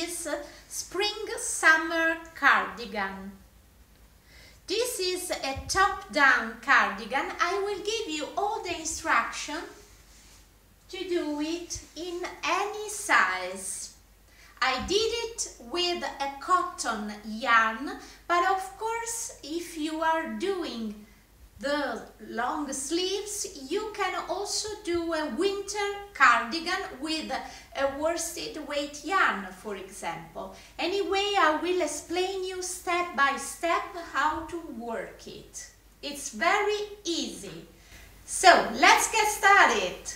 this spring-summer cardigan. This is a top-down cardigan. I will give you all the instructions to do it in any size. I did it with a cotton yarn, but of course if you are doing the long sleeves, you can also do a winter cardigan with a worsted weight yarn, for example. Anyway, I will explain you step by step how to work it. It's very easy. So let's get started.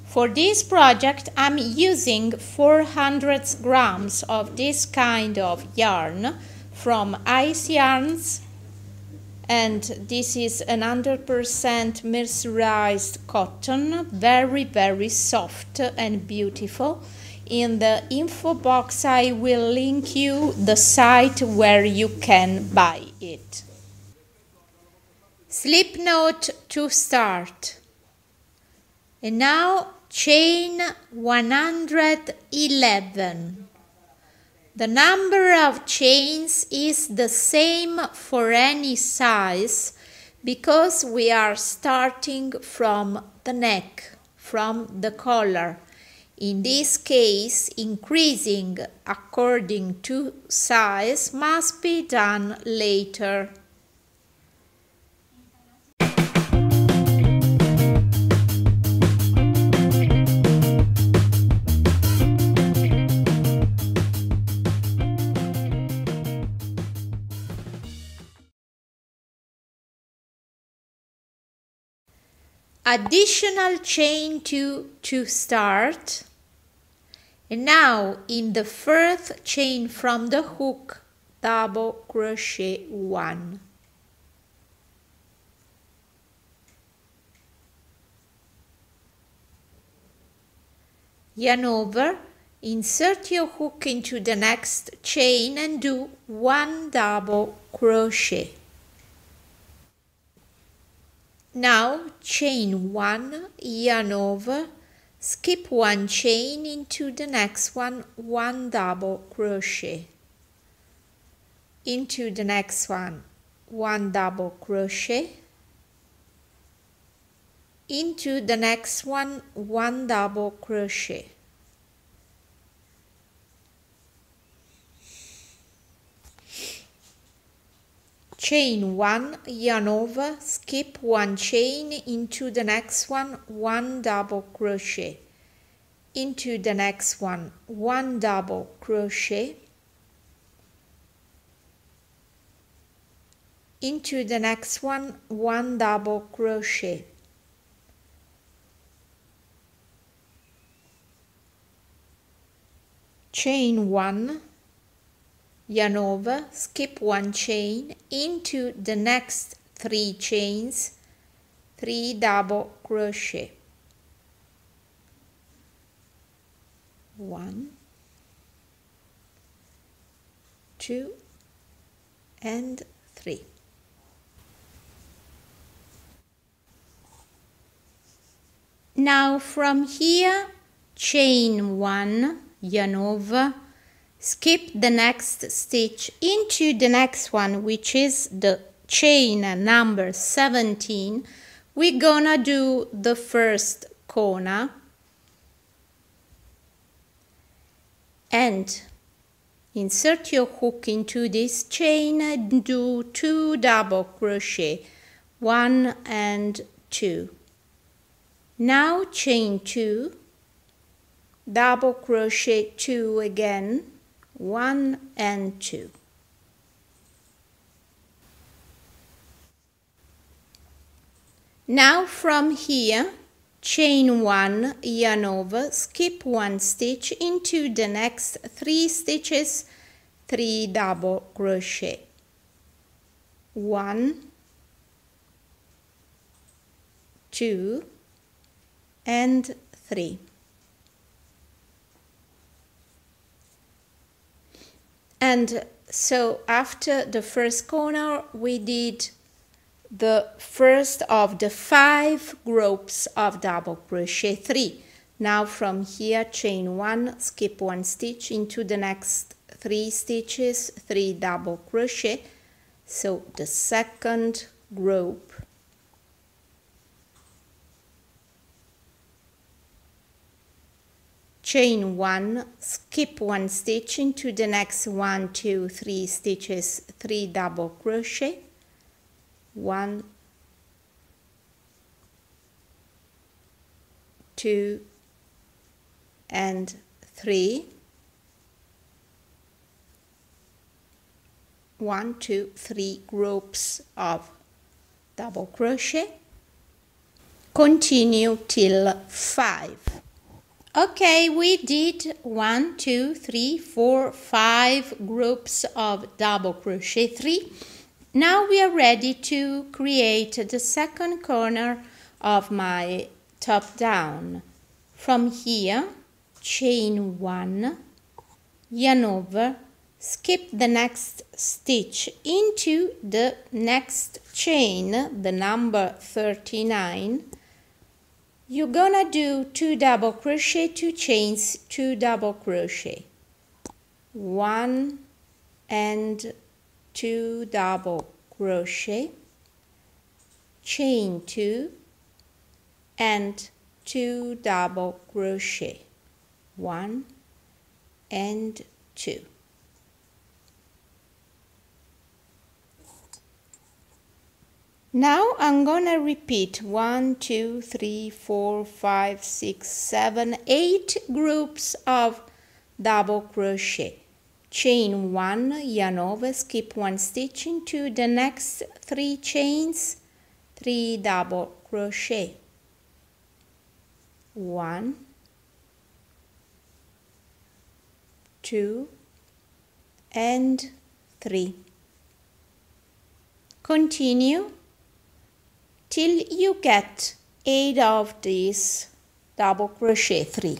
For this project, I'm using 400 grams of this kind of yarn from Ice Yarns, and this is 100% mercerized cotton, very soft and beautiful. In the info box I will link you the site where you can buy it. Slip knot to start. And now chain 111. The number of chains is the same for any size because we are starting from the neck, from the collar. In this case, increasing according to size must be done later. Additional chain 2 to start, and now in the first chain from the hook, double crochet 1. Yarn over, insert your hook into the next chain and do 1 double crochet. Now chain 1, yarn over, skip 1 chain into the next one, 1 double crochet. Into the next one, 1 double crochet. Into the next one, 1 double crochet. Chain 1, yarn over, skip 1 chain into the next one, 1 double crochet. Into the next one, 1 double crochet. Into the next one, 1 double crochet. Chain 1, yarn over, skip 1 chain into the next 3 chains, 3 double crochet. 1, 2, and 3. Now from here, chain 1, yarn over, skip the next stitch into the next one, which is the chain number 17. We're gonna do the first corner and insert your hook into this chain and do 2 double crochet, 1 and 2. Now chain 2, double crochet 2 again, 1 and 2. Now from here, chain 1, yarn over, skip 1 stitch into the next 3 stitches, 3 double crochet. 1, 2, and 3. And so after the first corner we did the first of the 5 groups of double crochet, 3. Now from here chain 1, skip 1 stitch into the next 3 stitches, 3 double crochet, so the second group. Chain 1, skip 1 stitch into the next 1, 2, 3 stitches, 3 double crochet, 1, 2 and 3, 1, 2, 3 groups of double crochet. Continue till 5. Okay, we did 1, 2, 3, 4, 5 groups of double crochet 3. Now we are ready to create the second corner of my top down. From here, chain 1, yarn over, skip the next stitch into the next chain, the number 39. You're gonna do 2 double crochet, 2 chains, 2 double crochet, 1 and 2 double crochet, chain 2 and 2 double crochet, 1 and 2. Now I'm gonna repeat 1, 2, 3, 4, 5, 6, 7, 8 groups of double crochet. Chain 1, yarn over, skip 1 stitch into the next 3 chains, 3 double crochet, 1, 2 and 3. Continue till you get 8 of these double crochet 3.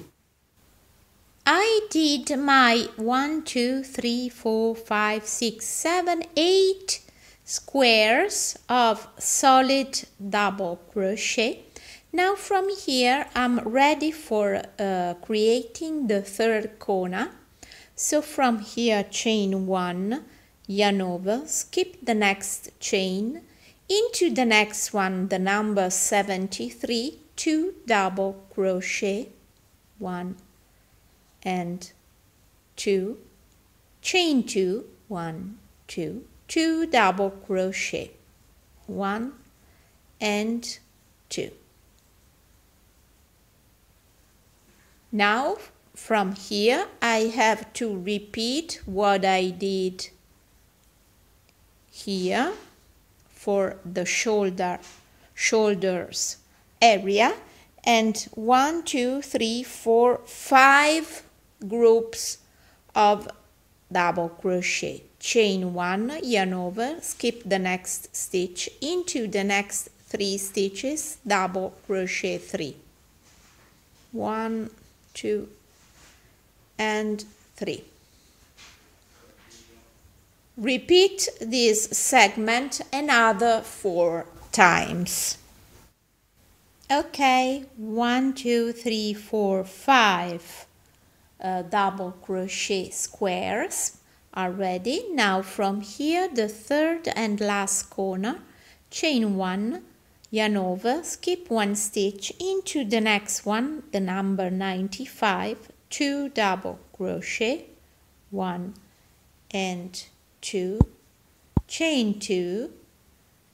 I did my 1, 2, 3, 4, 5, 6, 7, 8 squares of solid double crochet. Now from here I'm ready for creating the third corner. So from here chain 1, yarn over, skip the next chain, into the next one, the number 73, 2 double crochet, 1 and 2, chain 2, 1, 2, 2 double crochet, 1 and 2. Now from here I have to repeat what I did here for the shoulders area, and 1, 2, 3, 4, 5 groups of double crochet. Chain 1, yarn over, skip the next stitch into the next 3 stitches, double crochet 3, 1, 2 and 3. Repeat this segment another 4 times. Okay, 1, 2, 3, 4, 5 double crochet squares are ready. Now from here, the third and last corner, chain 1, yarn over, skip 1 stitch into the next one, the number 95, 2 double crochet, 1 and 2, chain 2,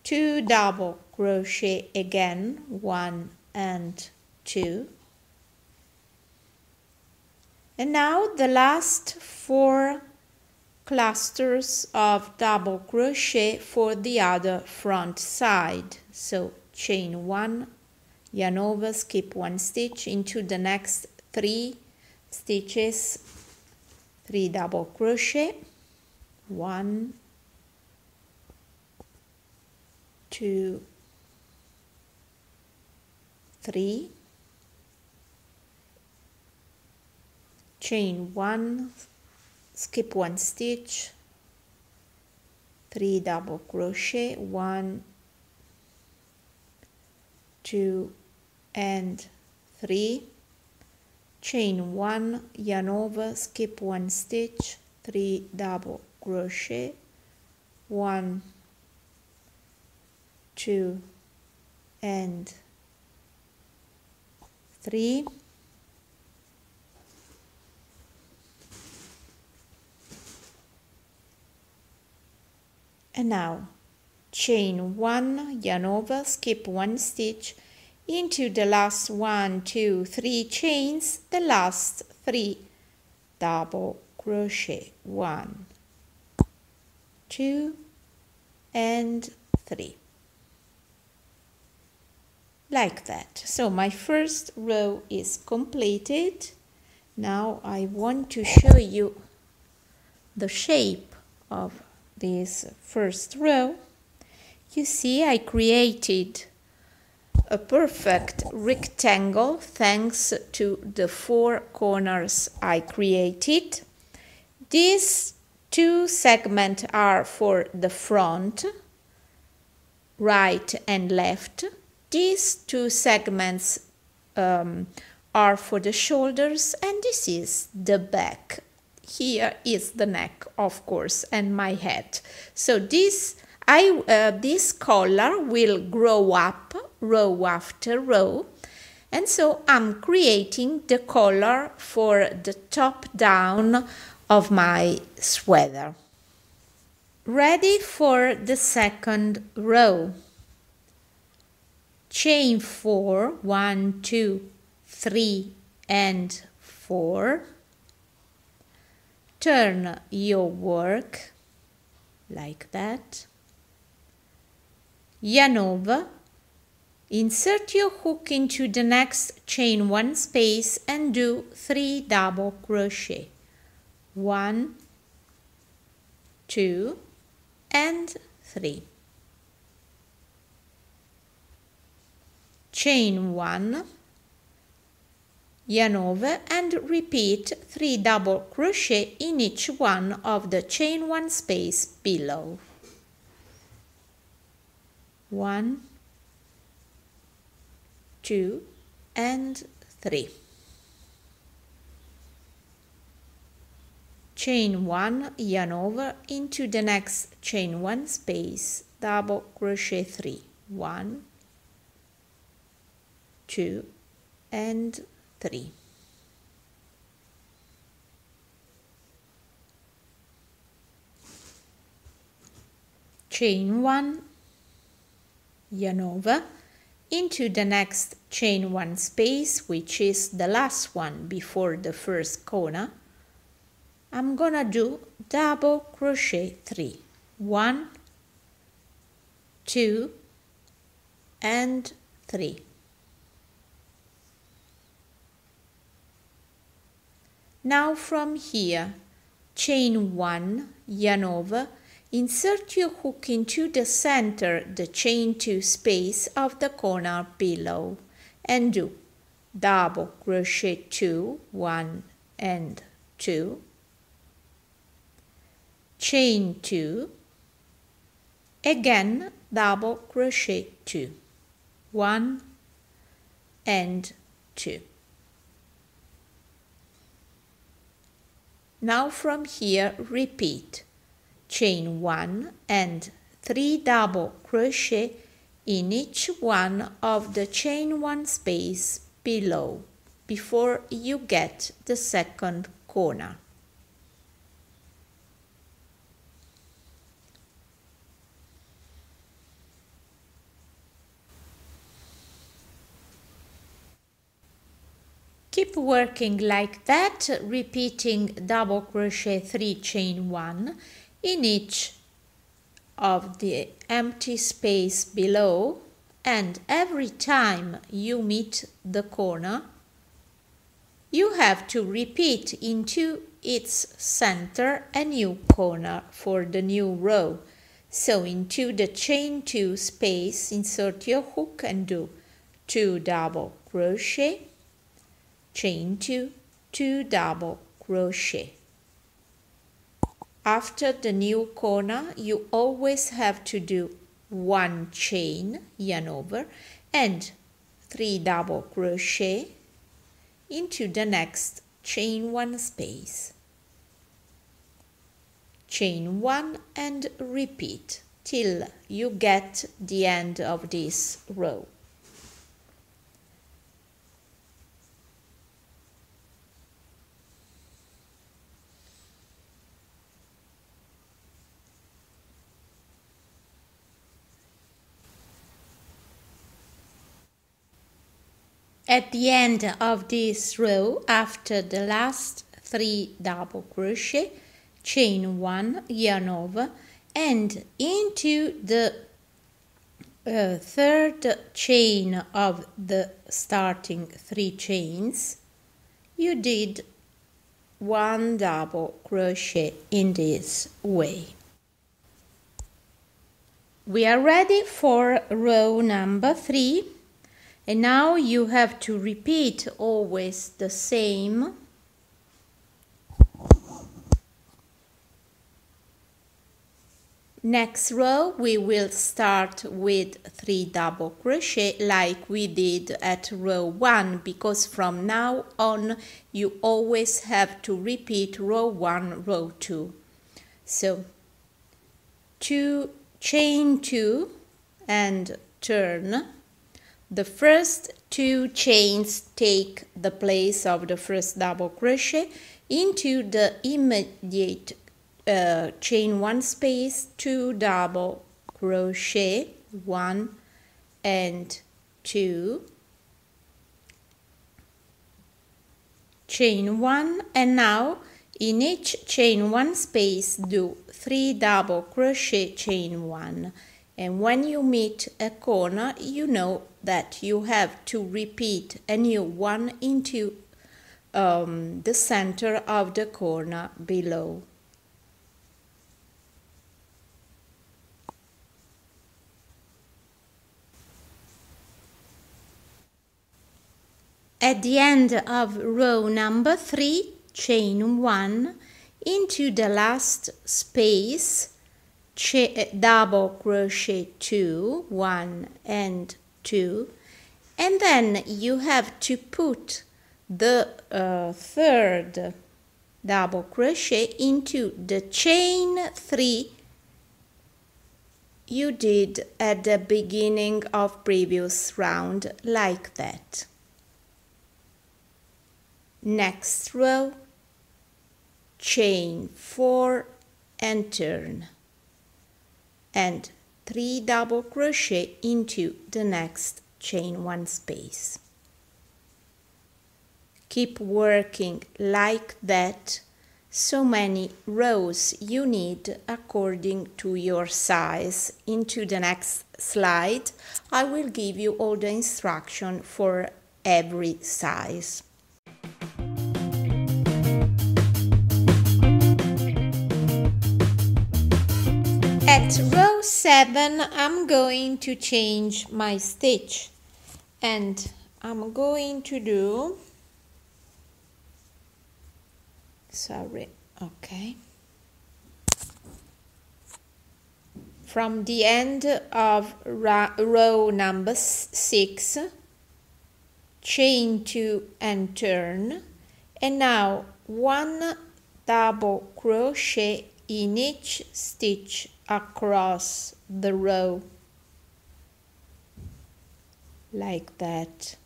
2 double crochet again, 1 and 2. And now the last 4 clusters of double crochet for the other front side. So chain 1, yarn over, skip 1 stitch into the next 3 stitches, 3 double crochet, 1, 2, 3, chain 1, skip 1 stitch, 3 double crochet, 1, 2 and 3, chain 1, yarn over, skip 1 stitch, 3 double crochet, 1, 2 and 3, and now chain 1, yarn over, skip 1 stitch, into the last 1, 2, 3 chains, the last 3 double crochet, 1, 2 and 3, like that. So my first row is completed. Now I want to show you the shape of this first row. You see, I created a perfect rectangle thanks to the 4 corners I created. These 2 segments are for the front, right and left. These 2 segments are for the shoulders, and this is the back. Here is the neck, of course, and my head. So this collar will grow up row after row, and so I'm creating the collar for the top down of my sweater. Ready for the second row. Chain 4, 1, 2, 3 and 4. Turn your work like that. Yarn over. Insert your hook into the next chain 1 space and do 3 double crochet. 1, 2 and 3. Chain 1, yarn over and repeat 3 double crochet in each one of the chain 1 space below. 1, 2 and 3. Chain 1, yarn over into the next chain 1 space, double crochet 3. 1, 2 and 3. Chain 1, yarn over into the next chain 1 space, which is the last one before the first corner. I'm gonna do double crochet 3. 1, 2 and 3. Now from here, chain 1, yarn over, insert your hook into the center, the chain 2 space of the corner below, and do double crochet 2, 1 and 2, chain 2, again double crochet 2, 1 and 2. Now from here repeat chain 1 and 3 double crochet in each one of the chain 1 space below before you get the second corner. Keep working like that, repeating double crochet 3 chain 1 in each of the empty space below, and every time you meet the corner you have to repeat into its center a new corner for the new row. So into the chain 2 space insert your hook and do 2 double crochet, chain 2, 2 double crochet. After the new corner you always have to do 1 chain, yarn over, and 3 double crochet into the next chain 1 space. Chain 1 and repeat till you get the end of this row. At the end of this row, after the last 3 double crochet, chain 1, yarn over, and into the third chain of the starting 3 chains, you did 1 double crochet in this way. We are ready for row number 3. And now you have to repeat always the same. Next row we will start with 3 double crochet like we did at row 1, because from now on you always have to repeat row 1, row 2. So 2, chain 2 and turn. The first 2 chains take the place of the first double crochet. Into the immediate chain 1 space, 2 double crochet, 1 and 2, chain 1, and now in each chain 1 space do 3 double crochet, chain 1. And when you meet a corner, you know that you have to repeat a new one into the center of the corner below. At the end of row number 3, chain 1 into the last space, double crochet 2, 1 and 2, and then you have to put the third double crochet into the chain 3 you did at the beginning of previous round, like that. Next row, chain 4 and turn, and 3 double crochet into the next chain 1 space. Keep working like that, so many rows you need according to your size. Into the next slide I will give you all the instruction for every size. At row 7 I'm going to change my stitch, and I'm going to do, from the end of row number 6, chain 2 and turn, and now 1 double crochet in each stitch across the row, like that,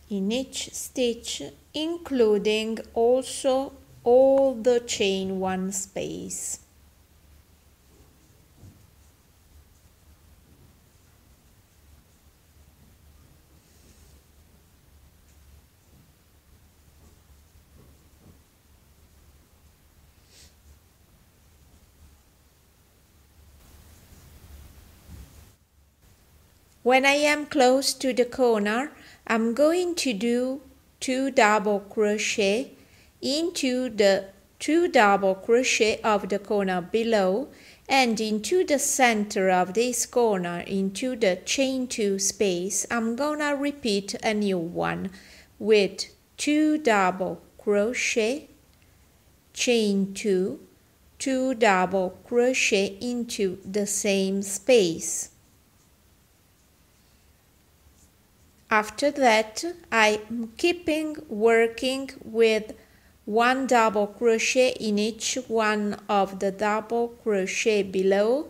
in each stitch, including also all the chain 1 space. When I am close to the corner, I'm going to do 2 double crochet into the 2 double crochet of the corner below, and into the center of this corner, into the chain 2 space, I'm gonna repeat a new one with 2 double crochet, chain 2, 2 double crochet into the same space. After that, I'm keeping working with 1 double crochet in each one of the double crochet below,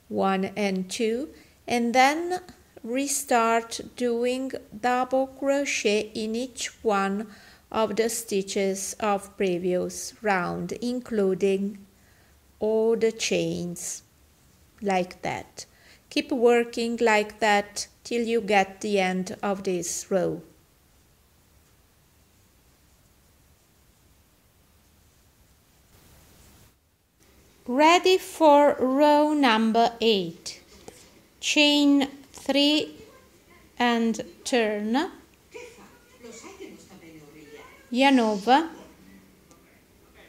1 and 2, and then restart doing double crochet in each one of the stitches of previous round, including all the chains, like that. Keep working like that till you get the end of this row. Ready for row number 8. Chain 3 and turn, yarn over,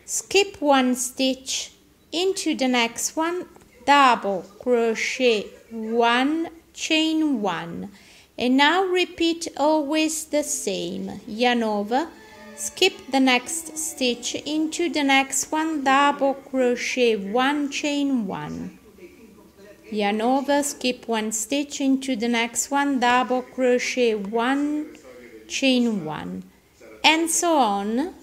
skip 1 stitch into the next one, double crochet 1, chain 1, and now repeat always the same, yarn over, skip the next stitch into the next one, double crochet 1, chain 1, yarn over, skip 1 stitch into the next one, double crochet 1, chain 1, and so on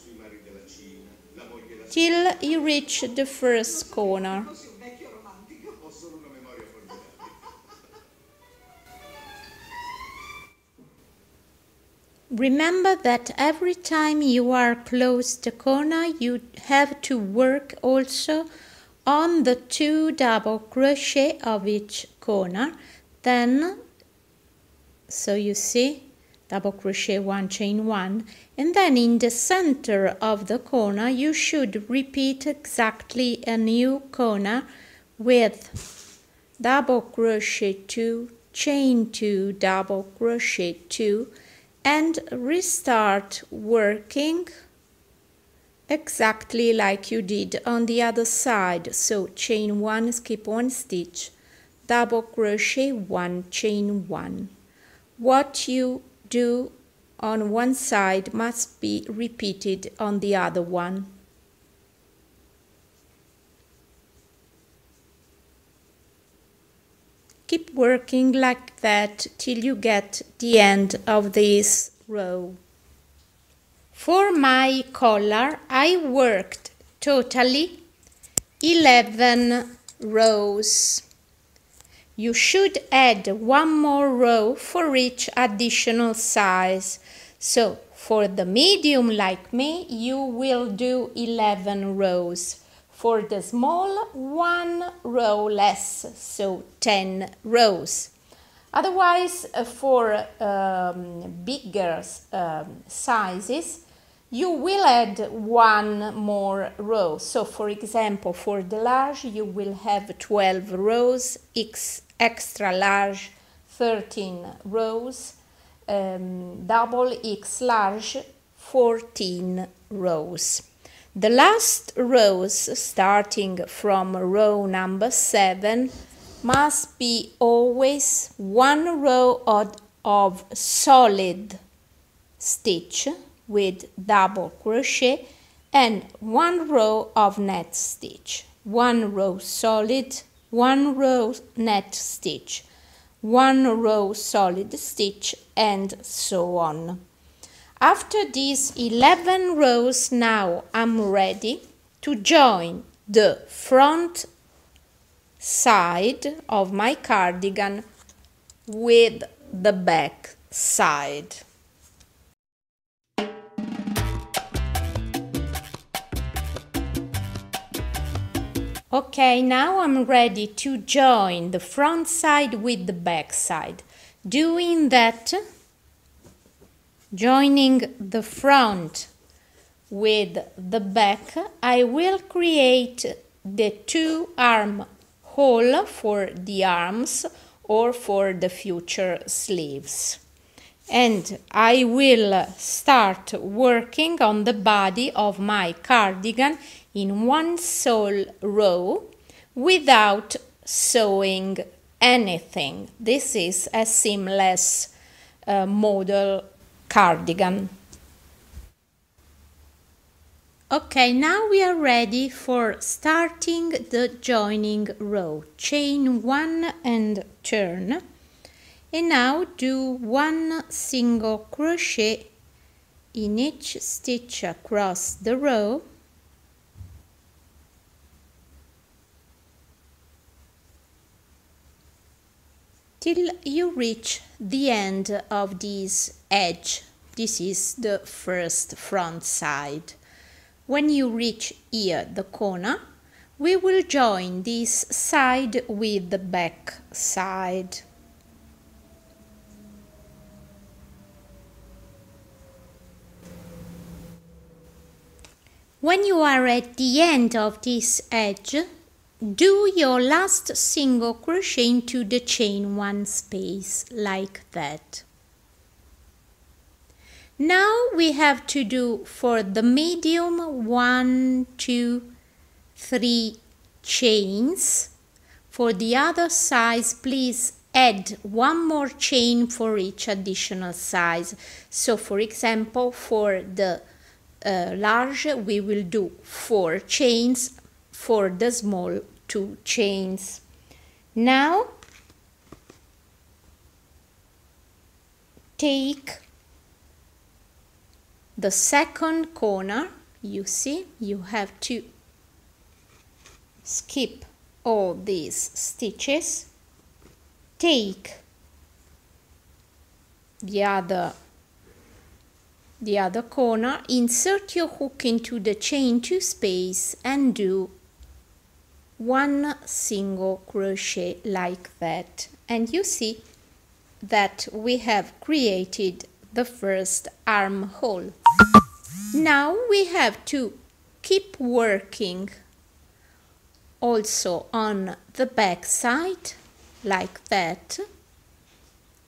till you reach the first corner. Remember that every time you are close to the corner, you have to work also on the 2 double crochet of each corner. Then, so you see, double crochet 1, chain 1, and then in the center of the corner you should repeat exactly a new corner with double crochet 2, chain 2, double crochet 2, and restart working exactly like you did on the other side. So chain 1, skip 1 stitch, double crochet 1, chain 1. What you do on one side must be repeated on the other one. Keep working like that till you get the end of this row. For my collar, I worked totally 11 rows. You should add 1 more row for each additional size. So for the medium like me, you will do 11 rows. For the small, 1 row less, so 10 rows. Otherwise, for bigger sizes, you will add 1 more row. So for example, for the large, you will have 12 rows, extra large 13 rows, double X large 14 rows. The last rows, starting from row number 7, must be always 1 row of solid stitch with double crochet and 1 row of net stitch. 1 row solid, 1 row net stitch, 1 row solid stitch, and so on. After these 11 rows, now I'm ready to join the front side of my cardigan with the back side. Okay, now I'm ready to join the front side with the back side. Doing that, joining the front with the back, I will create the 2 armhole for the arms or for the future sleeves. And I will start working on the body of my cardigan in 1 sole row without sewing anything. This is a seamless model cardigan. Okay, now we are ready for starting the joining row. Chain 1 and turn. And now do one single crochet in each stitch across the row, till you reach the end of this edge. This is the first front side. When you reach here, the corner, we will join this side with the back side. When you are at the end of this edge, do your last single crochet into the chain one space, like that. Now we have to do for the medium 1, 2, 3 chains. For the other size, please add one more chain for each additional size. So for example, for the large we will do 4 chains, for the small 2 chains. Now take the second corner. You see, you have to skip all these stitches, take the other corner, insert your hook into the chain 2 space and do one single crochet like that. And you see that we have created the first armhole. Now we have to keep working also on the back side like that,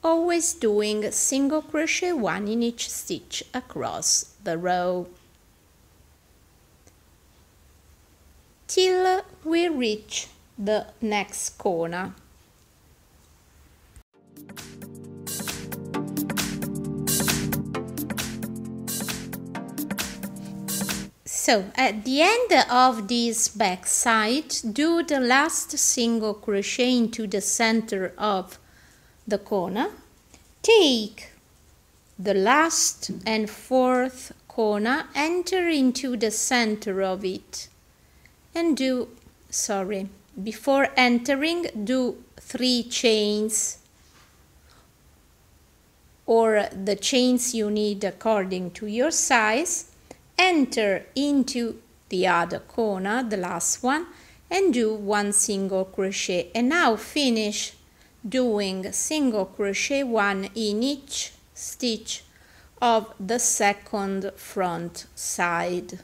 always doing single crochet 1 in each stitch across the row till we reach the next corner. So at the end of this back side, do the last single crochet into the center of the corner. Take the last and 4th corner, enter into the center of it and do, before entering, do 3 chains, or the chains you need according to your size. Enter into the other corner, the last one, and do 1 single crochet. And now finish doing single crochet 1 in each stitch of the second front side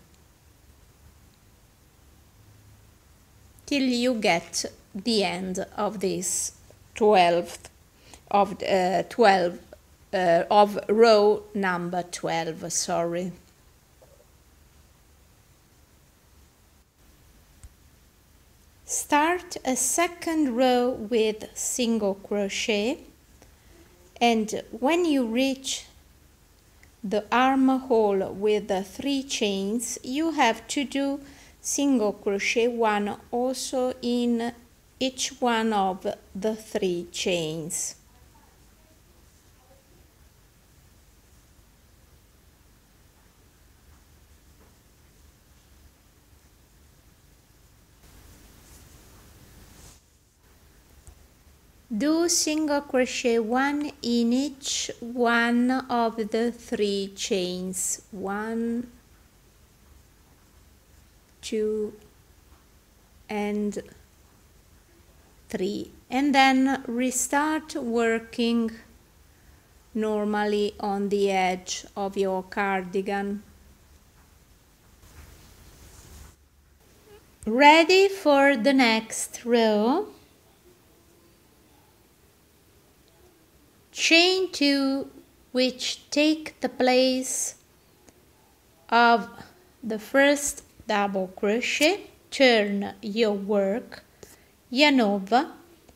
till you get the end of this 12th of row number 12, Start a second row with single crochet, and when you reach the armhole with the 3 chains, you have to do single crochet 1 also in each one of the 3 chains. Do single crochet 1 in each one of the 3 chains. 1, 2, and 3. And then restart working normally on the edge of your cardigan. Ready for the next row. Chain 2, which take the place of the first double crochet, turn your work, yarn over,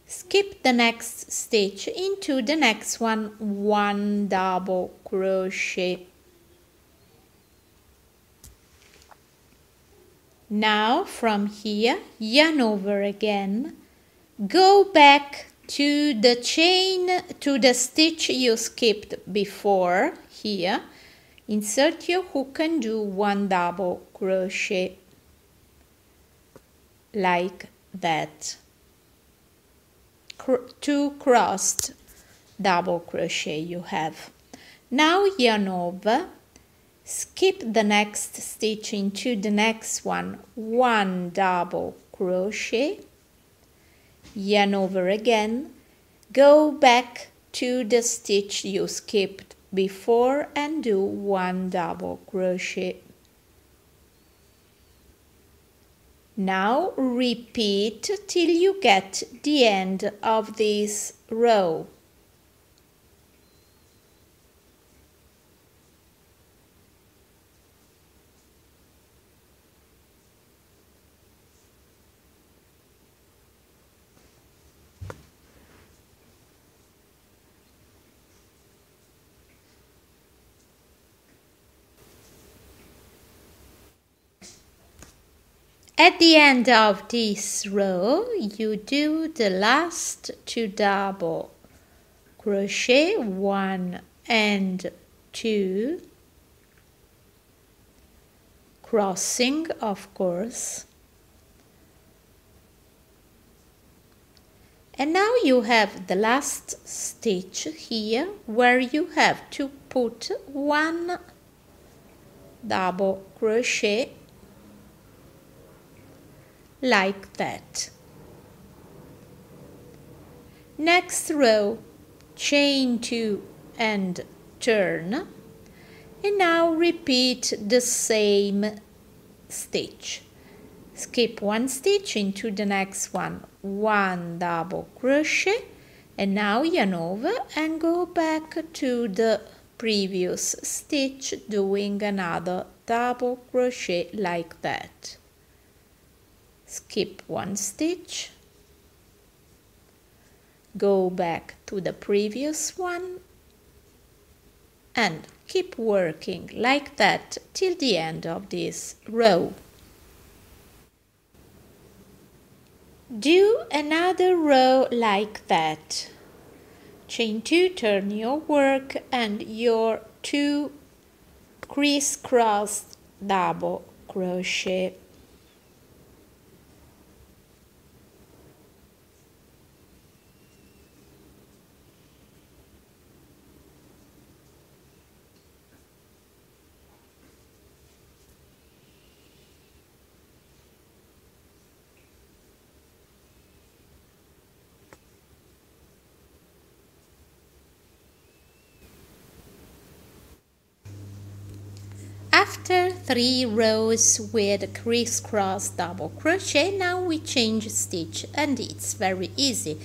skip the next stitch, into the next one, 1 double crochet. Now from here, yarn over again, go back to the stitch you skipped before here, insert your hook and do 1 double crochet like that. 2 crossed double crochet you have. Now yarn over, skip the next stitch into the next one, 1 double crochet, yarn over again, go back to the stitch you skipped before and do 1 double crochet. Now repeat till you get the end of this row. At the end of this row, you do the last 2 double crochet, 1 and 2, crossing of course. And now you have the last stitch here where you have to put 1 double crochet like that. Next row, chain 2 and turn, and now repeat the same stitch. Skip 1 stitch into the next one, 1 double crochet, and now yarn over and go back to the previous stitch doing another double crochet like that. Skip 1 stitch, go back to the previous one and keep working like that till the end of this row. Do another row like that. Chain 2, turn your work and your 2 crisscross double crochet. After 3 rows with crisscross double crochet, now we change stitch and it's very easy.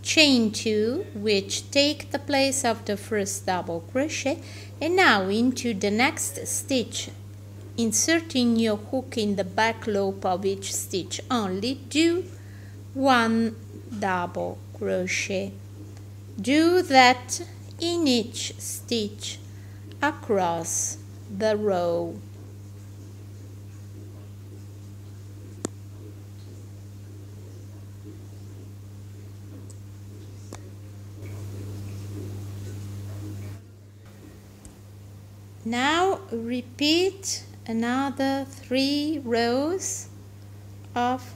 Chain 2, which take the place of the first double crochet, and now into the next stitch, inserting your hook in the back loop of each stitch only, do 1 double crochet. Do that in each stitch across the row. Now repeat another 3 rows of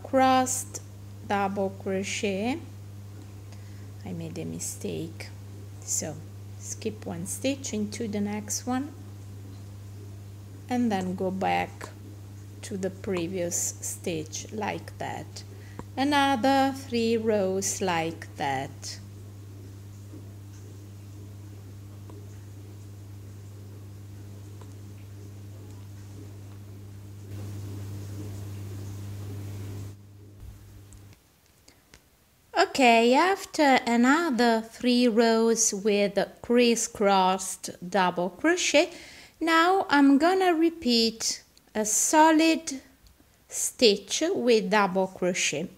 crossed double crochet. I made a mistake, so skip 1 stitch into the next one and then go back to the previous stitch like that. Another 3 rows like that. Okay, after another 3 rows with crisscrossed double crochet, now I'm gonna repeat a solid stitch with double crochet.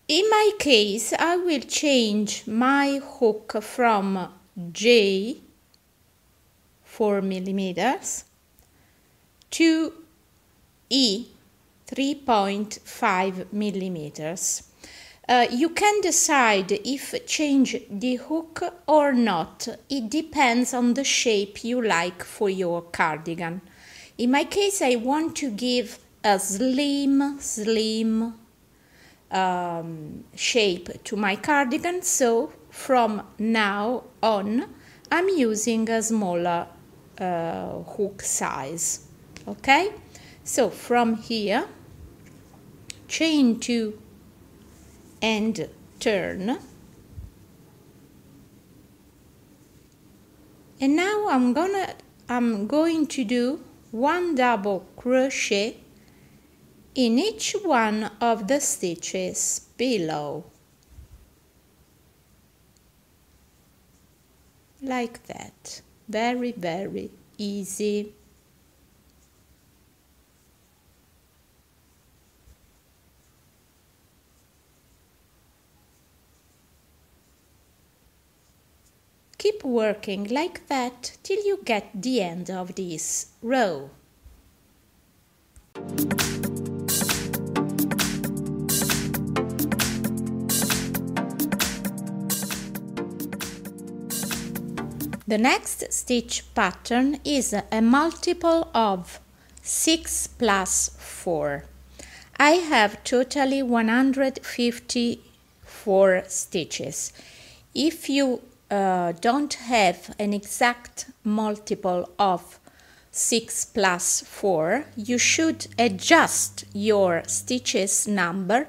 In my case, I will change my hook from J 4 millimeters to E 3.5 millimeters. You can decide if change the hook or not. It depends on the shape you like for your cardigan. In my case, I want to give a slim shape to my cardigan, so from now on I'm using a smaller hook size. Okay, so from here, chain 2 and turn, and now I'm going to do 1 double crochet in each one of the stitches below, like that. Very, very easy. Keep working like that till you get the end of this row. The next stitch pattern is a multiple of 6 plus 4. I have totally 154 stitches. If you don't have an exact multiple of 6 plus 4, you should adjust your stitches number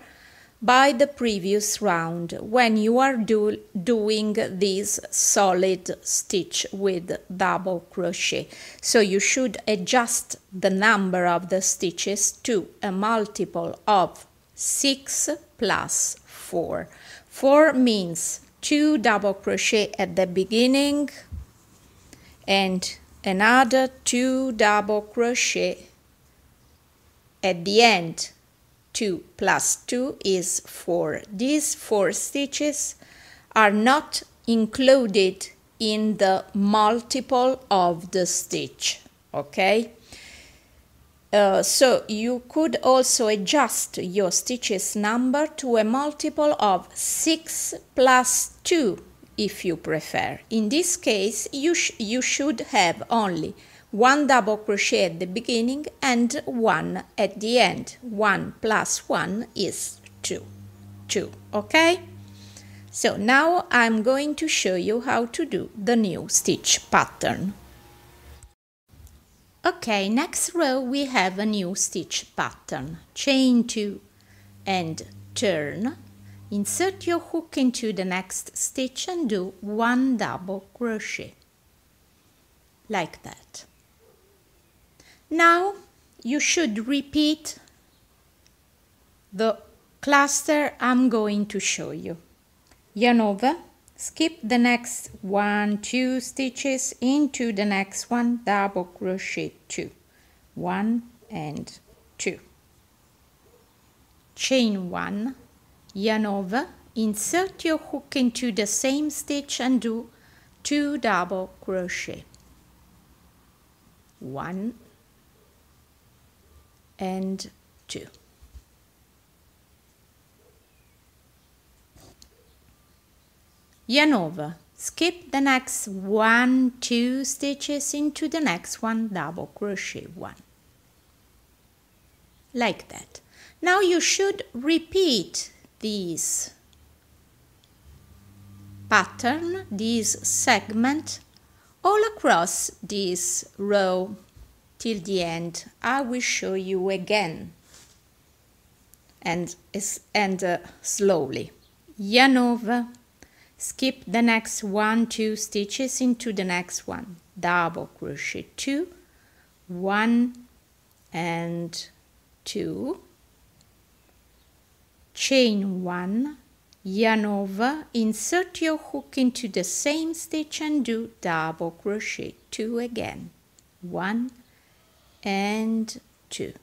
by the previous round when you are doing this solid stitch with double crochet. So you should adjust the number of the stitches to a multiple of 6 plus 4. 4 means 2 double crochet at the beginning and another 2 double crochet at the end. 2 plus 2 is 4. These 4 stitches are not included in the multiple of the stitch, okay? So you could also adjust your stitches number to a multiple of 6 plus 2 if you prefer. In this case, you should have only 1 double crochet at the beginning and 1 at the end. 1 plus 1 is 2. Okay? So now I'm going to show you how to do the new stitch pattern. Okay, next row we have a new stitch pattern. Chain 2 and turn. Insert your hook into the next stitch and do 1 double crochet. Like that. Now you should repeat the cluster I'm going to show you. Yarn over, skip the next 1, 2 stitches into the next one, double crochet 2, 1 and 2. Chain 1, yarn over, insert your hook into the same stitch and do 2 double crochet. 1 and 2. Yarn over, skip the next 1, 2 stitches into the next one, double crochet 1. Like that. Now you should repeat this pattern, this segment, all across this row till the end. I will show you again and slowly. Yarn over, skip the next 1, 2 stitches into the next one, double crochet 2, 1 and 2, chain 1, yarn over, insert your hook into the same stitch and do double crochet 2 again, 1 and 2.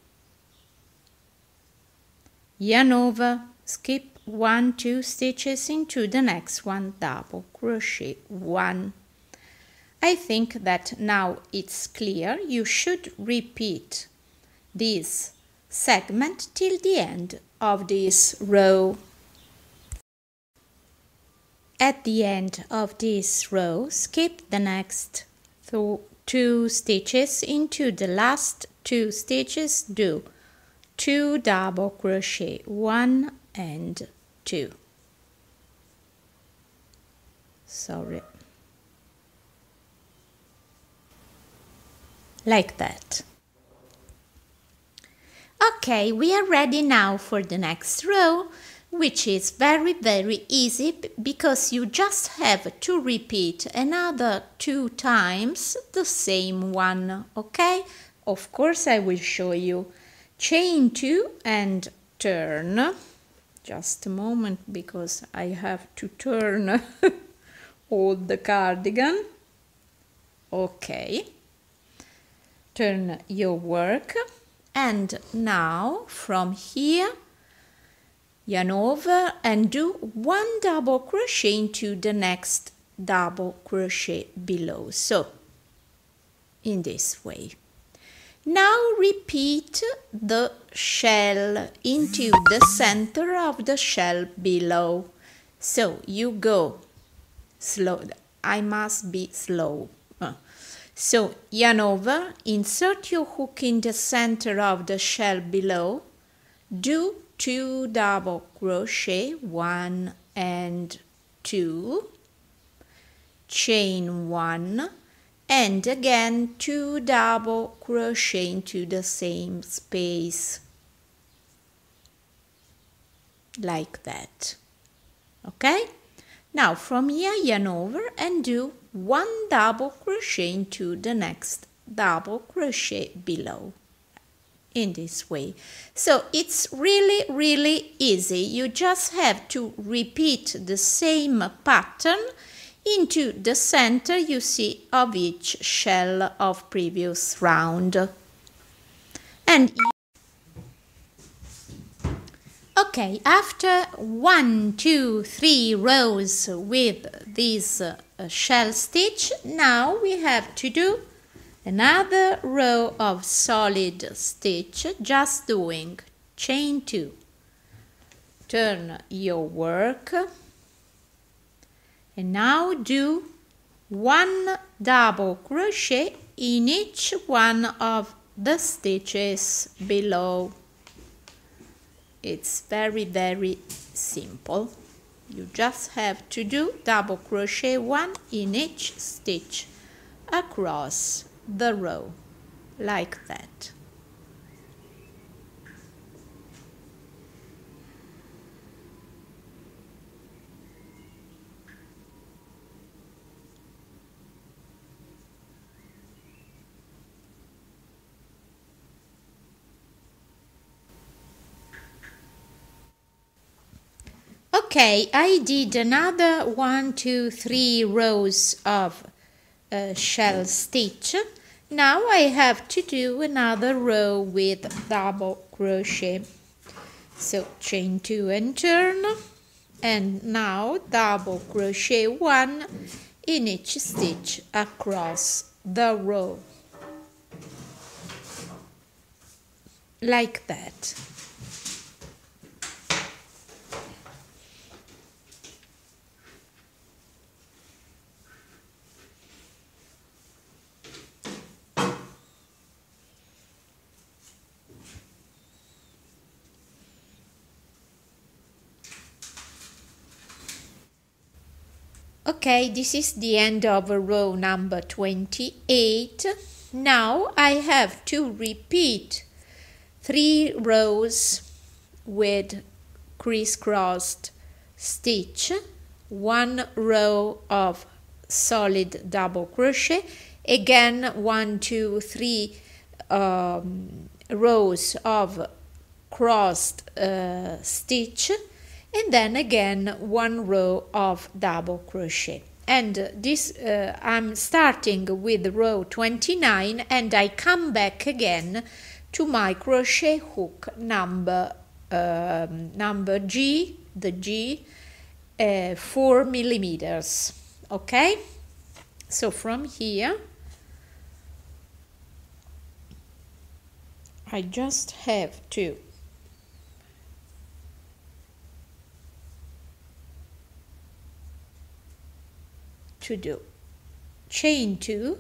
Yarn over, skip 1, 2 stitches into the next one, double crochet 1. I think that now it's clear. You should repeat this segment till the end of this row. at the end of this row, skip the next 2 stitches. Into the last 2 stitches, do 2 double crochet, 1 and 2. Sorry. Like that. Okay, we are ready now for the next row, which is very easy because you just have to repeat another 2 times the same one, okay? Of course, I will show you. Chain 2 and turn. Just a moment because I have to turn all the cardigan. Okay. Turn your work. And now from here, yarn over and do 1 double crochet into the next double crochet below. So, in this way. Now repeat the shell into the center of the shell below. So, you go slow. I must be slow. So, yarn over, insert your hook in the center of the shell below, do 2 double crochet, 1 and 2, chain 1, and again 2 double crochet into the same space, like that. Okay? Now from here, yarn over and do 1 double crochet into the next double crochet below, in this way. So it's really easy. You just have to repeat the same pattern into the center, you see, of each shell of previous round. And okay, after 1, 2, 3 rows with this shell stitch, now we have to do another row of solid stitch, just doing chain 2. Turn your work and now do 1 double crochet in each one of the stitches below. It's very simple. You just have to do double crochet 1 in each stitch across the row, like that. Okay, I did another 1, 2, 3 rows of shell stitch. Now I have to do another row with double crochet. So chain 2 and turn, and now double crochet 1 in each stitch across the row, like that. Okay, this is the end of row number 28. Now I have to repeat 3 rows with crisscrossed stitch, 1 row of solid double crochet, again 1, 2, 3 rows of crossed stitch, and then again 1 row of double crochet. And this I'm starting with row 29, and I come back again to my crochet hook number G, the G, 4 millimeters. Okay, so from here I just have to to do chain 2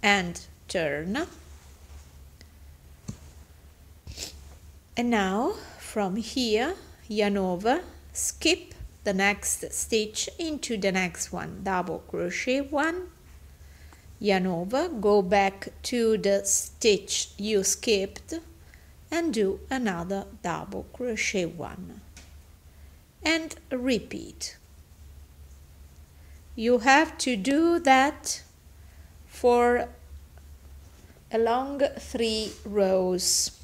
and turn. And now from here, yarn over, skip the next stitch into the next one, double crochet 1, yarn over, go back to the stitch you skipped and do another double crochet 1 and repeat. You have to do that for along 3 rows.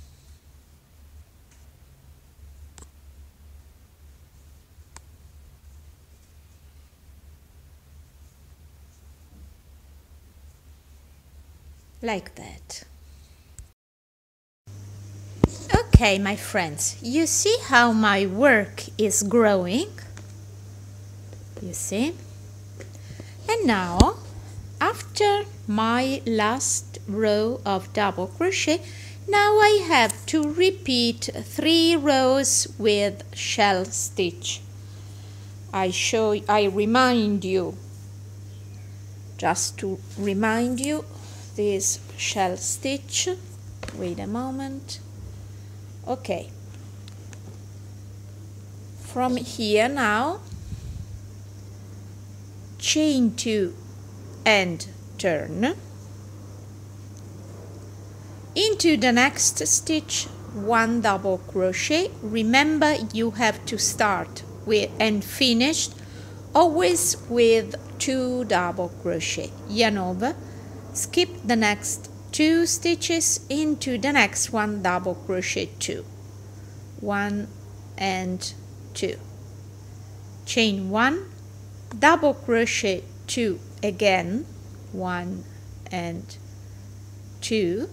Like that. Okay, my friends, you see how my work is growing? You see? And now, after my last row of double crochet, now I have to repeat 3 rows with shell stitch. I remind you, just to remind you, this shell stitch. Wait a moment. Okay. From here now, chain 2 and turn. Into the next stitch, 1 double crochet. Remember, you have to start with and finish always with 2 double crochet. Yarn over, skip the next 2 stitches into the next one, double crochet 2, 1 and 2, chain 1, double crochet 2 again, 1 and 2,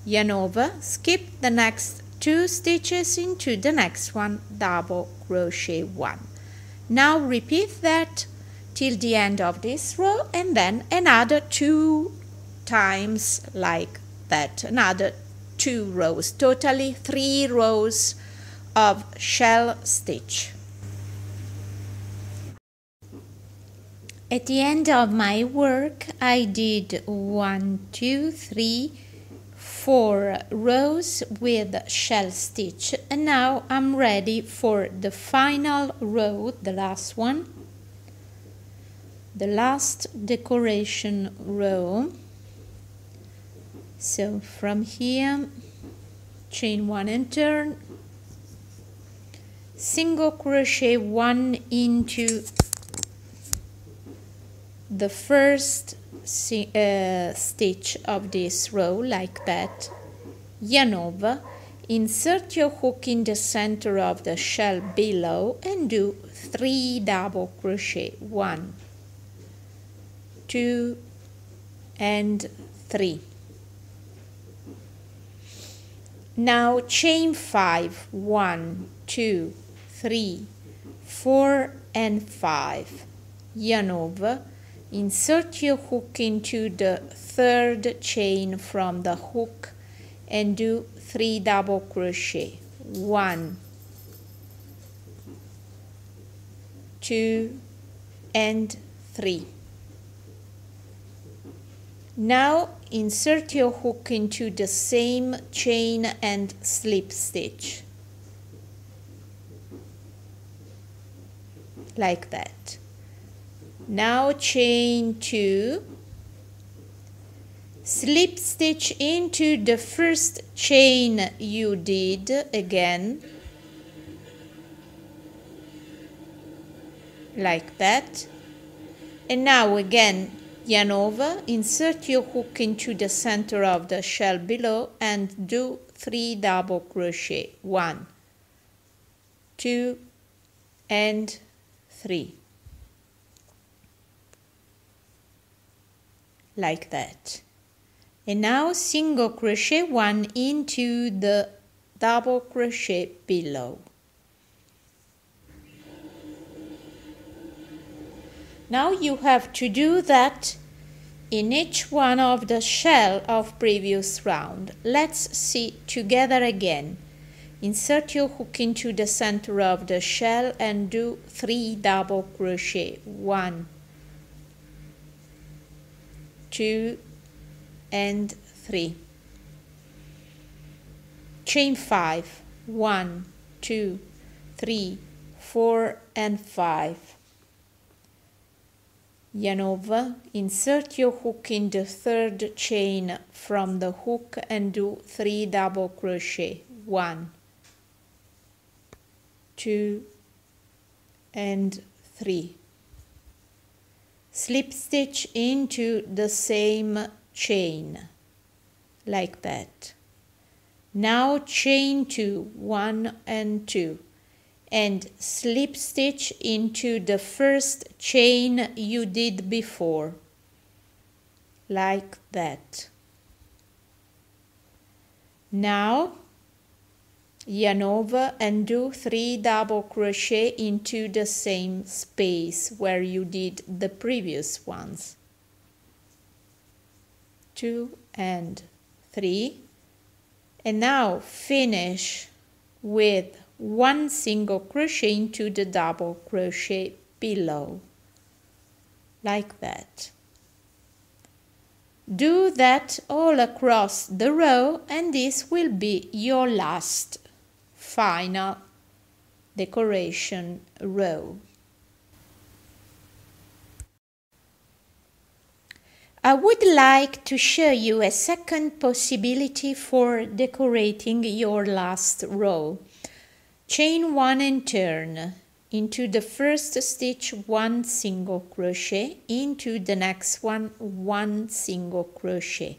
yarn over, skip the next 2 stitches into the next one, double crochet 1. Now repeat that till the end of this row and then another 2 times like that, another 2 rows, totally 3 rows of shell stitch. At the end of my work I did 1, 2, 3, 4 rows with shell stitch, and now I'm ready for the final row, the last one, the last decoration row. So from here, chain 1 and turn, single crochet 1 into the first stitch of this row, like that, yarn over, insert your hook in the center of the shell below and do 3 double crochet, 1, 2 and 3. Now chain 5, 1, 2, 3, 4 and 5, yarn over, insert your hook into the 3rd chain from the hook and do 3 double crochet, 1, 2 and 3. Now insert your hook into the same chain and slip stitch, like that. Now chain 2, slip stitch into the first chain you did again, like that. And now again, yarn over, insert your hook into the center of the shell below and do 3 double crochet, 1, 2 and 3, like that. And now single crochet 1 into the double crochet below. Now you have to do that in each one of the shell of previous round. Let's see together again. Insert your hook into the center of the shell and do 3 double crochet, 1, 2 and 3. Chain 5, 1, 2, 3, 4 and 5. Yarn over, insert your hook in the third chain from the hook and do 3 double crochet. 1, 2 and 3. Slip stitch into the same chain, like that. Now chain 2, 1 and 2, and slip stitch into the first chain you did before, like that. Now yarn over and do 3 double crochet into the same space where you did the previous ones. 2 and 3. And now finish with 1 single crochet into the double crochet below, like that. Do that all across the row, and this will be your last final decoration row. I would like to show you a second possibility for decorating your last row. Chain 1 and turn. Into the first stitch 1 single crochet, into the next one 1 single crochet.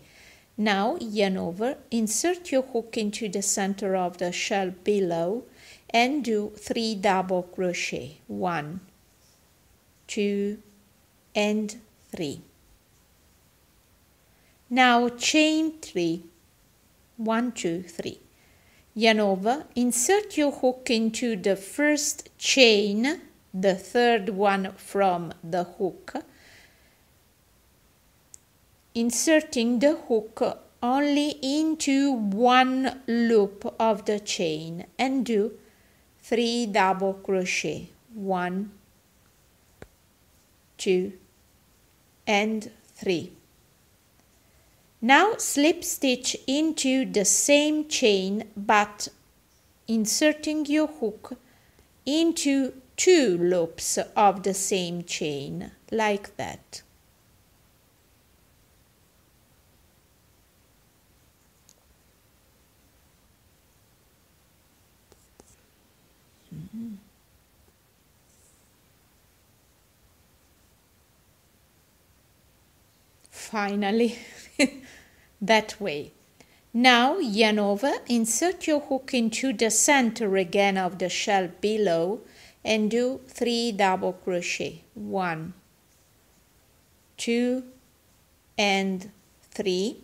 Now yarn over, insert your hook into the center of the shell below and do 3 double crochet. 1, 2 and 3. Now chain 3, 1, 2, 3. Yarn over, insert your hook into the first chain, the third one from the hook, inserting the hook only into one loop of the chain and do 3 double crochet. 1, 2 and 3. Now slip stitch into the same chain, but inserting your hook into 2 loops of the same chain, like that. Finally. That way. Now yarn over, insert your hook into the center again of the shell below and do 3 double crochet. 1, 2 and 3.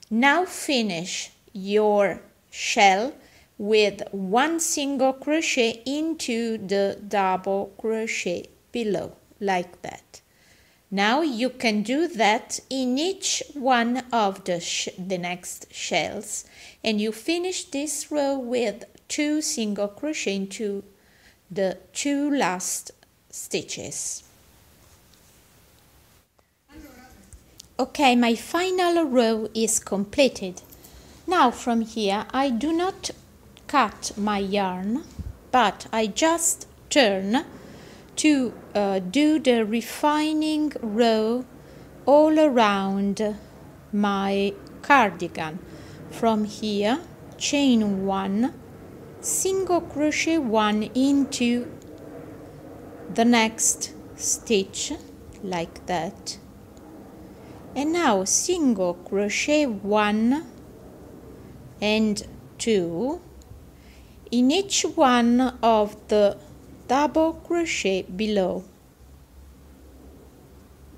Now finish your shell with 1 single crochet into the double crochet below, like that. Now you can do that in each one of the next shells, and you finish this row with 2 single crochet into the 2 last stitches. Okay, my final row is completed. Now from here I do not cut my yarn, but I just turn to do the refining row all around my cardigan. From here, chain 1, single crochet 1 into the next stitch, like that. And now single crochet 1 and 2 in each one of the double crochet below.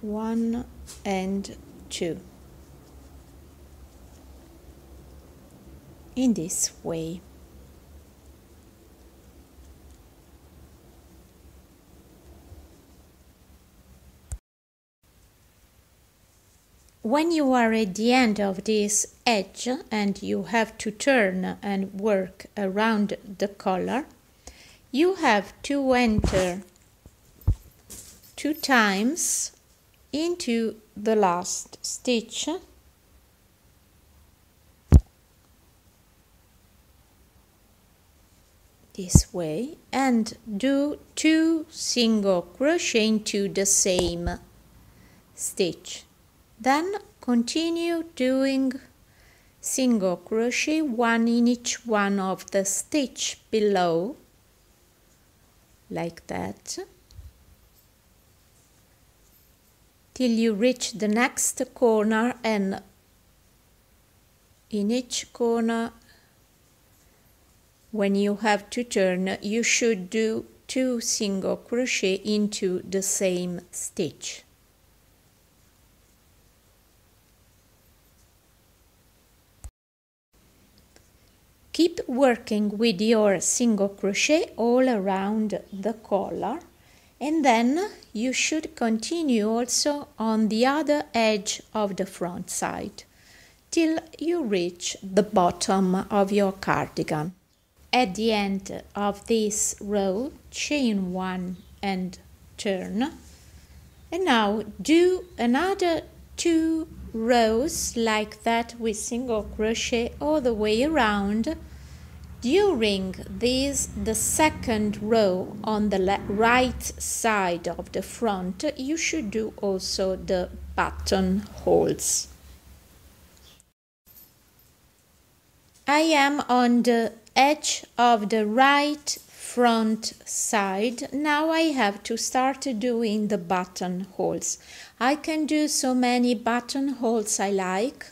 1 and 2. In this way. When you are at the end of this edge and you have to turn and work around the collar, you have to enter 2 times into the last stitch, this way, and do 2 single crochet into the same stitch. Then continue doing single crochet, 1 in each one of the stitch below, like that, till you reach the next corner, and in each corner, when you have to turn, you should do 2 single crochet into the same stitch. Keep working with your single crochet all around the collar, and then you should continue also on the other edge of the front side till you reach the bottom of your cardigan. At the end of this row, chain 1 and turn, and now do another 2 rows like that with single crochet all the way around. During this, the second row on the right side of the front, you should do also the buttonholes. I am on the edge of the right front side. Now I have to start doing the buttonholes. I can do so many buttonholes I like,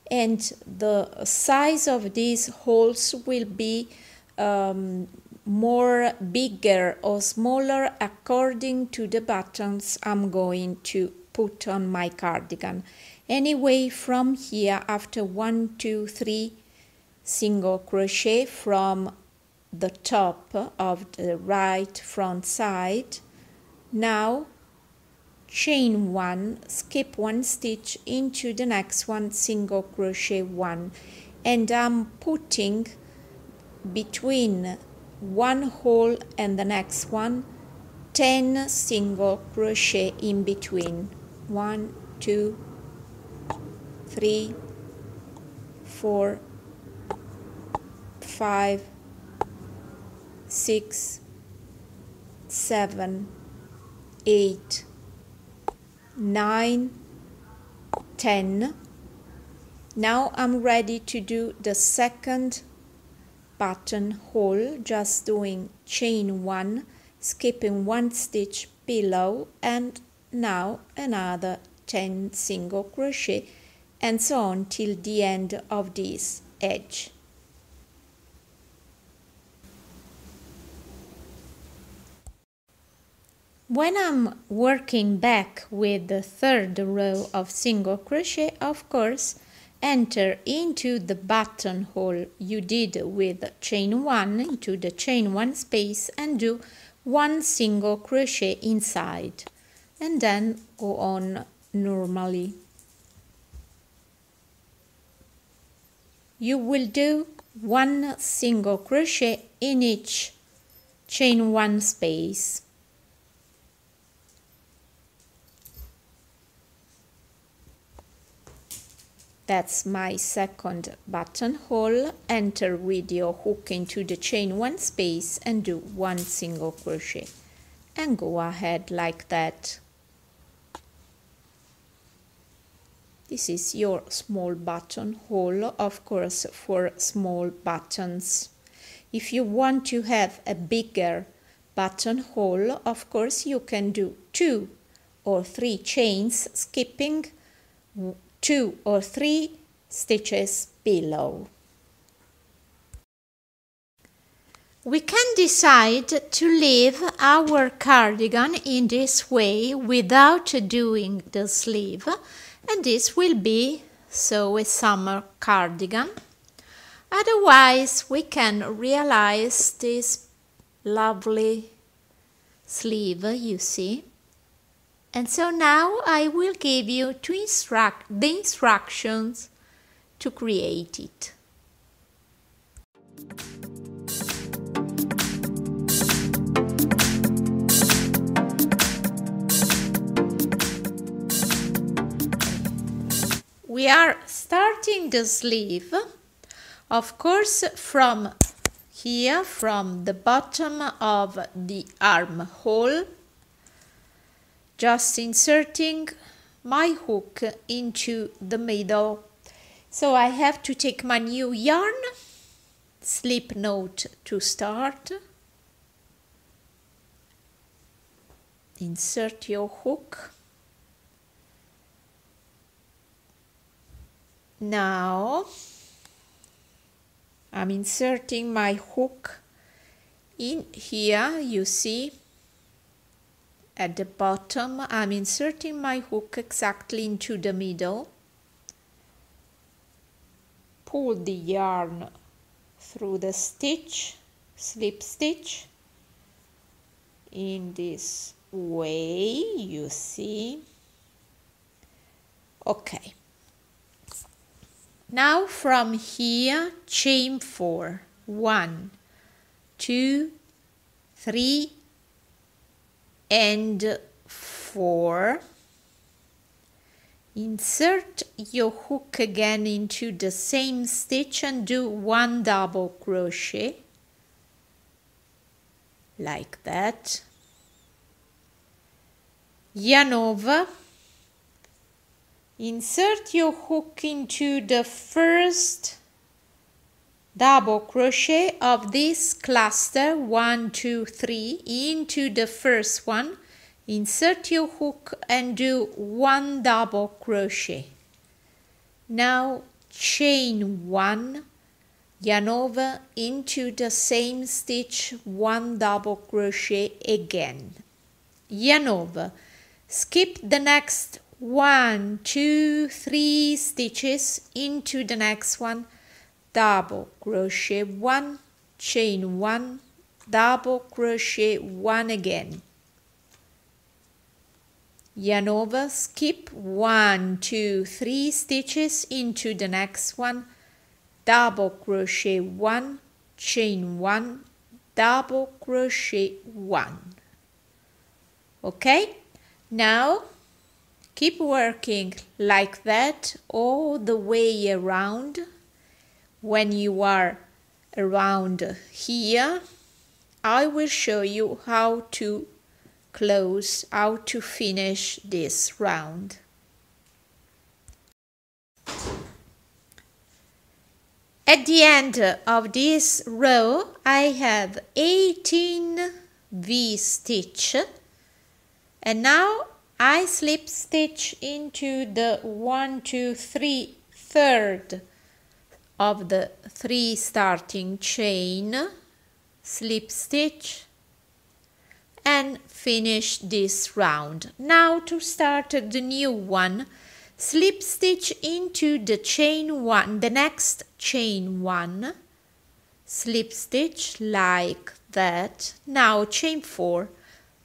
and the size of these holes will be more bigger or smaller according to the buttons I'm going to put on my cardigan. Anyway, from here, after 1, 2, 3 single crochet from the top of the right front side, now chain 1, skip 1 stitch into the next one, single crochet 1, and I'm putting between one hole and the next one 10 single crochet in between. 1, 2, 3, 4, 5, 6, 7, 8, 9, 10. Now I'm ready to do the second buttonhole, just doing chain 1, skipping 1 stitch below, and now another 10 single crochet, and so on till the end of this edge. When I'm working back with the third row of single crochet, of course, enter into the buttonhole you did with chain 1 into the chain 1 space and do 1 single crochet inside, and then go on normally. You will do 1 single crochet in each chain 1 space. That's my second buttonhole. Enter with your hook into the chain 1 space and do 1 single crochet, and go ahead like that. This is your small buttonhole, of course, for small buttons. If you want to have a bigger buttonhole, of course, you can do 2 or 3 chains, skipping 2 or 3 stitches below. We can decide to leave our cardigan in this way without doing the sleeve, and this will be so a summer cardigan. Otherwise, we can realize this lovely sleeve, you see. And so now I will give you the instructions to create it. we are starting the sleeve, of course, from here, from the bottom of the armhole, just inserting my hook into the middle. So I have to take my new yarn, slip knot to start, insert your hook. Now I'm inserting my hook in here, you see, at the bottom. I'm inserting my hook exactly into the middle. Pull the yarn through the stitch, slip stitch, in this way, you see. Okay. Now from here, chain 4. 1, 2, 3, and 4. Insert your hook again into the same stitch and do 1 double crochet, like that. Yarn over. Insert your hook into the first double crochet of this cluster, 1, 2, 3, into the first one. Insert your hook and do 1 double crochet. Now chain 1, yarn over into the same stitch, 1 double crochet again. Yarn over, skip the next 1, 2, 3 stitches into the next one, double crochet 1, chain 1, double crochet 1 again. Yarn over, skip 1, 2, 3 stitches into the next one, double crochet 1, chain 1, double crochet 1. Okay, now keep working like that all the way around. When you are around here, I will show you how to close, how to finish this round. At the end of this row, I have 18 V-stitch, and now I slip stitch into the 1, 2, 3 third of the 3 starting chain, slip stitch, and finish this round. Now to start the new one, slip stitch into the chain 1, the next chain 1, slip stitch like that. Now chain 4,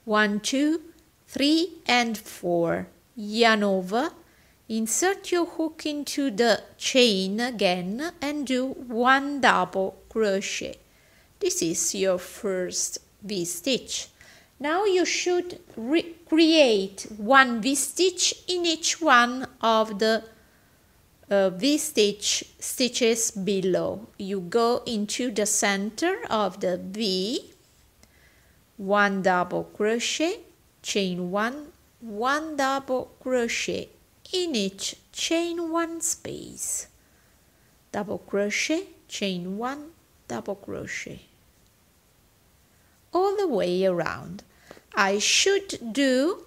1, 2, 3 and 4, yarn over, insert your hook into the chain again and do 1 double crochet. This is your first V-stitch. Now you should create 1 V-stitch in each one of the V-stitches below. You go into the center of the V, 1 double crochet, chain 1, 1 double crochet in each chain 1 space, double crochet, chain 1, double crochet, all the way around. I should do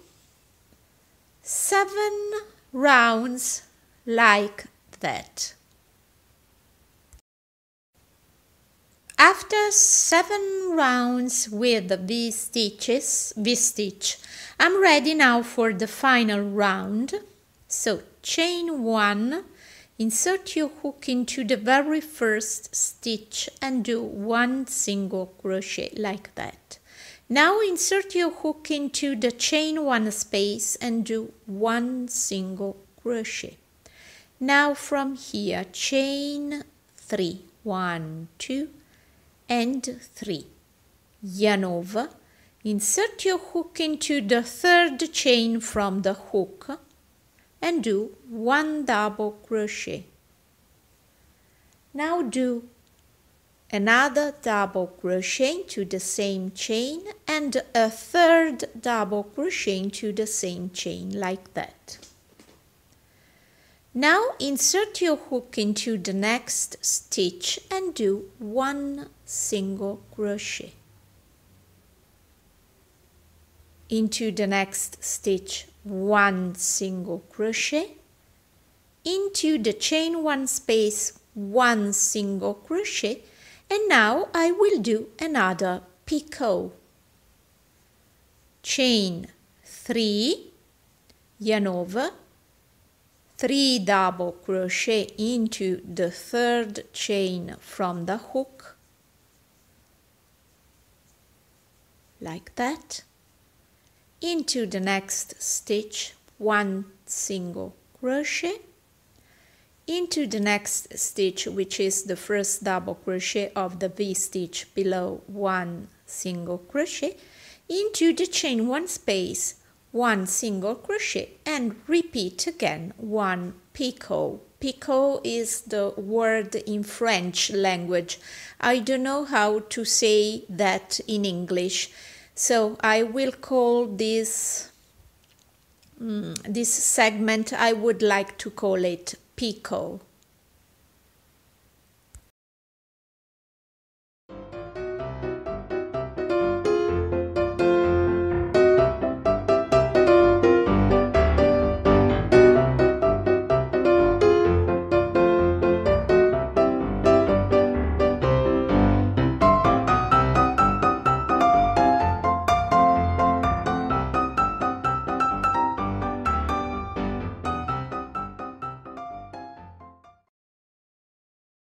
7 rounds like that. After 7 rounds with the V-stitch, I'm ready now for the final round. So chain 1, insert your hook into the very first stitch and do 1 single crochet like that. Now insert your hook into the chain 1 space and do 1 single crochet. Now from here, chain 3, 1, 2, and 3. Yarn over, insert your hook into the third chain from the hook, and do 1 double crochet. Now do another double crochet into the same chain and a third double crochet into the same chain, like that. Now insert your hook into the next stitch and do 1 single crochet. Into the next stitch 1 single crochet, into the chain 1 space 1 single crochet, and now I will do another picot. Chain 3, yarn over, 3 double crochet into the third chain from the hook, like that. Into the next stitch 1 single crochet, into the next stitch, which is the first double crochet of the V-stitch below, 1 single crochet, into the chain 1 space 1 single crochet, and repeat again 1 picot. Picot is the word in French language. I don't know how to say that in English. So I will call this segment, I would like to call it picot.